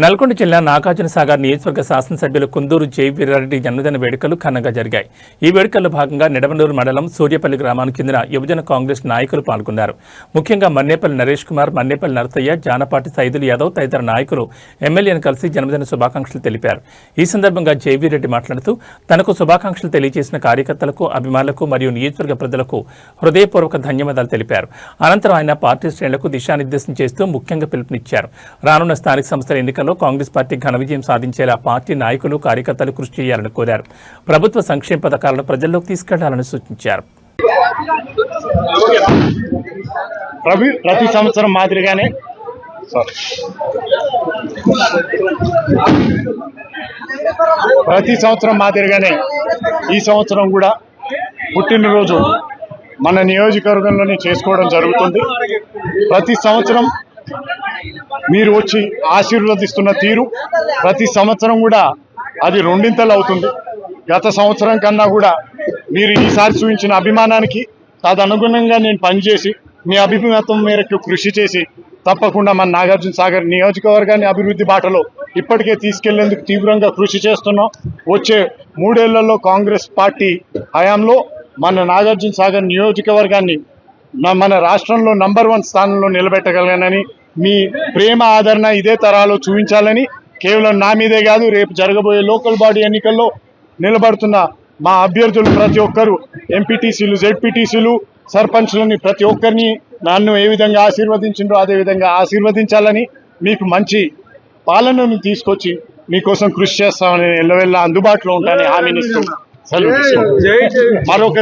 నల్గొండ జిల్లా నాగార్జునసాగర్ నియోజకవర్గ శాసనసభ్యులు కుందూరు జై వీరారెడ్డి జన్మదిన వేడుకలు ఘనంగా జరిగాయి. ఈ వేడుకల్లో భాగంగా నిడమనూరు మండలం సూర్యపల్లి గ్రామానికి చెందిన యువజన కాంగ్రెస్ నాయకులు పాల్గొన్నారు. ముఖ్యంగా మన్నేపల్లి నరేష్ కుమార్, మన్నేపల్లి నరసయ్య, జానపాటి సైదులు యాదవ్ తదితర నాయకులు ఎమ్మెల్యేను కలిసి జన్మదిన శుభాకాంక్షలు తెలిపారు. ఈ సందర్భంగా జై వీరెడ్డి మాట్లాడుతూ తనకు శుభాకాంక్షలు తెలియజేసిన కార్యకర్తలకు, అభిమానులకు మరియు నియోజకవర్గ ప్రజలకు హృదయపూర్వక ధన్యవాదాలు తెలిపారు. అనంతరం ఆయన పార్టీ శ్రేణులకు దిశానిర్దేశం చేస్తూ ముఖ్యంగా పిలుపునిచ్చారు. రానున్న స్థానిక సంస్థల ఎన్నికల్లో కాంగ్రెస్ పార్టీ ఘన విజయం సాధించేలా పార్టీ నాయకులు, కార్యకర్తలు కృషి చేయాలని కోరారు. ప్రభుత్వ సంక్షేమ పథకాలను ప్రజల్లోకి తీసుకెళ్లాలని సూచించారు. ప్రతి సంవత్సరం మాదిరిగానే ఈ సంవత్సరం కూడా పుట్టినరోజు మన నియోజకవర్గంలోనే చేసుకోవడం జరుగుతుంది. ప్రతి సంవత్సరం మీరు వచ్చి ఆశీర్వదిస్తున్న తీరు ప్రతి సంవత్సరం కూడా అది రెండింతలు అవుతుంది. గత సంవత్సరం కన్నా కూడా మీరు ఈసారి చూపించిన అభిమానానికి తదనుగుణంగా నేను పనిచేసి మీ అభిమతం మేరకు కృషి చేసి తప్పకుండా మన నాగార్జునసాగర్ నియోజకవర్గాన్ని అభివృద్ధి బాటలో ఇప్పటికే తీసుకెళ్లేందుకు తీవ్రంగా కృషి చేస్తున్నాం. వచ్చే 3 ఏళ్లలో కాంగ్రెస్ పార్టీ హయాంలో మన నాగార్జునసాగర్ నియోజకవర్గాన్ని మన రాష్ట్రంలో నంబర్ 1 స్థానంలో నిలబెట్టగలనని, మీ ప్రేమ ఆదరణ ఇదే తరాలో చూపించాలని, కేవలం నా మీదే కాదు రేపు జరగబోయే లోకల్ బాడీ ఎన్నికల్లో నిలబడుతున్న మా అభ్యర్థులు ప్రతి ఒక్కరు, ఎంపీటీసీలు, జెడ్పీటీసీలు, సర్పంచ్లని ప్రతి ఒక్కరిని నన్ను ఏ విధంగా ఆశీర్వదించిండ్రో అదే విధంగా ఆశీర్వదించాలని, మీకు మంచి పాలనను తీసుకొచ్చి మీకోసం కృషి చేస్తామని ఎల్లవెల్లా అందుబాటులో ఉంటానని హామీనిస్తూ సెలవు. మరొక